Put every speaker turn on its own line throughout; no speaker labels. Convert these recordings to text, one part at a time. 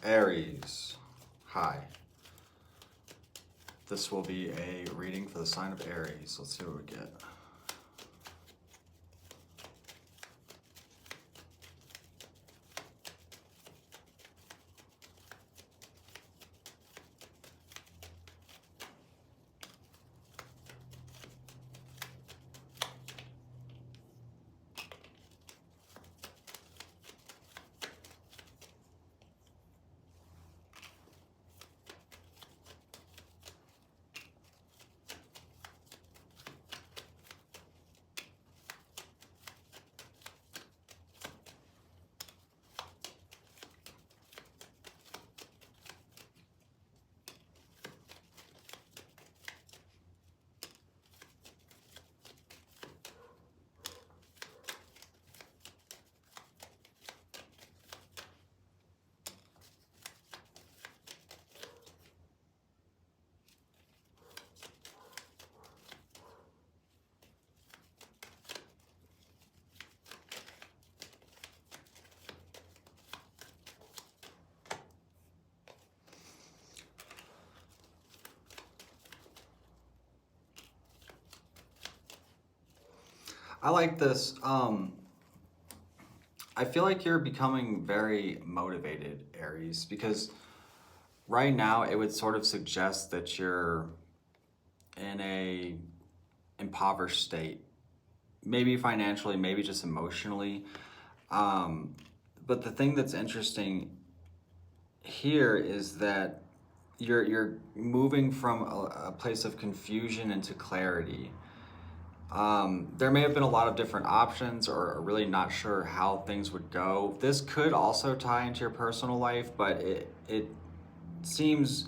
Aries, hi. This will be a reading for the sign of Aries. Let's see what we get. I like this. I feel like you're becoming very motivated, Aries, because right now it would sort of suggest that you're in a impoverished state, maybe financially, maybe just emotionally. But the thing that's interesting here is that you're moving from a place of confusion into clarity. There may have been a lot of different options or really not sure how things would go. This could also tie into your personal life, but it seems,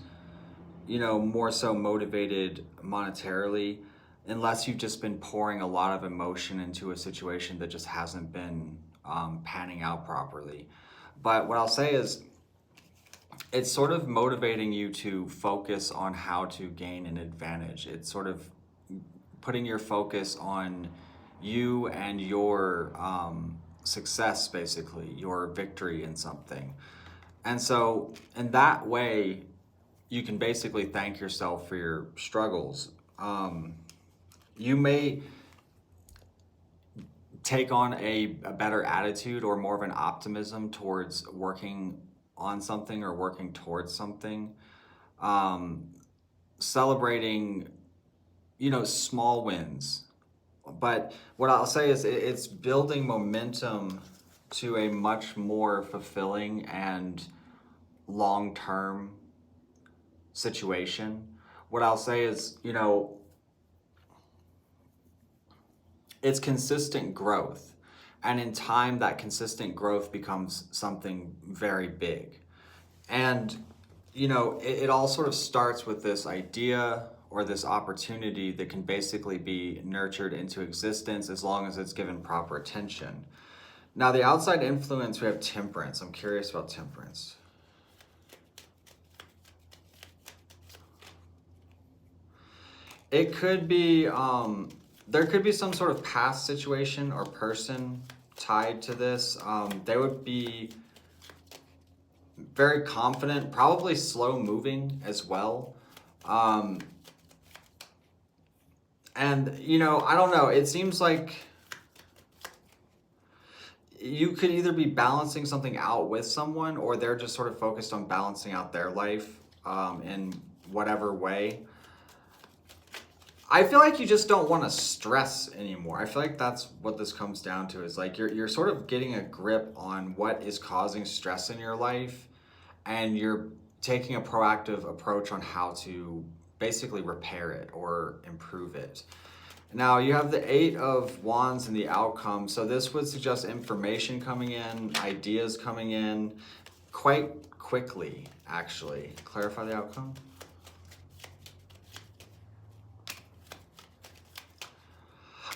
more so motivated monetarily, unless you've just been pouring a lot of emotion into a situation that just hasn't been panning out properly. But what I'll say is, it's sort of motivating you to focus on how to gain an advantage. It's sort of putting your focus on you and your success, basically, your victory in something. And so in that way, you can basically thank yourself for your struggles. You may take on a better attitude or more of an optimism towards working on something or working towards something. Celebrating small wins. But what I'll say is it's building momentum to a much more fulfilling and long-term situation. What I'll say is, it's consistent growth. And in time, that consistent growth becomes something very big. And, it all sort of starts with this idea or this opportunity that can basically be nurtured into existence as long as it's given proper attention. Now, the outside influence, we have Temperance. I'm curious about Temperance. It could be, there could be some sort of past situation or person tied to this. They would be very confident, probably slow moving as well. And, I don't know, it seems like you could either be balancing something out with someone, or they're just sort of focused on balancing out their life in whatever way. I feel like you just don't want to stress anymore. I feel like that's what this comes down to, is like you're sort of getting a grip on what is causing stress in your life, and you're taking a proactive approach on how to basically repair it or improve it. Now, you have the Eight of Wands in the outcome. So this would suggest information coming in, ideas coming in quite quickly, actually. Clarify the outcome.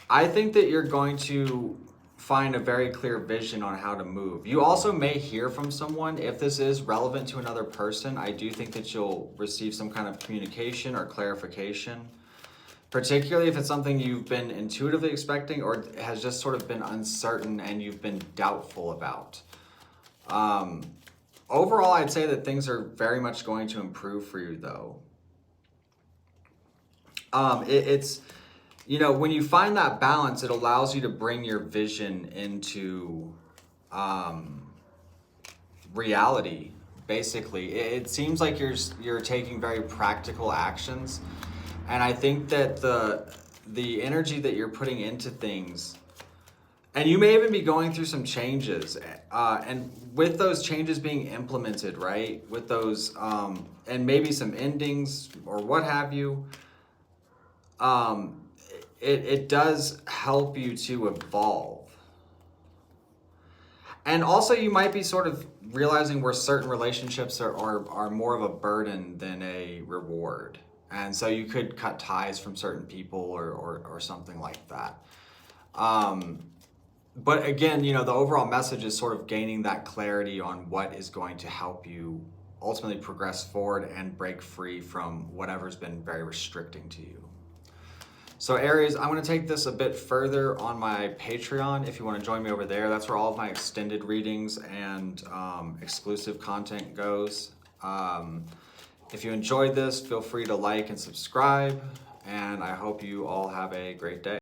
I think that you're going to find a very clear vision on how to move. You also may hear from someone. If this is relevant to another person, I do think that you'll receive some kind of communication or clarification, particularly if it's something you've been intuitively expecting or has just sort of been uncertain and you've been doubtful about. Overall, I'd say that things are very much going to improve for you, though. It's, you know, when you find that balance, it allows you to bring your vision into reality. Basically, it seems like you're taking very practical actions, and I think that the energy that you're putting into things, and you may even be going through some changes, and with those changes being implemented, right, with those and maybe some endings or what have you, it does help you to evolve. And also you might be sort of realizing where certain relationships are more of a burden than a reward. And so you could cut ties from certain people or something like that. But again, you know, the overall message is sort of gaining that clarity on what is going to help you ultimately progress forward and break free from whatever's been very restricting to you. So Aries, I'm going to take this a bit further on my Patreon. If you want to join me over there, that's where all of my extended readings and exclusive content goes. If you enjoyed this, feel free to like and subscribe, and I hope you all have a great day.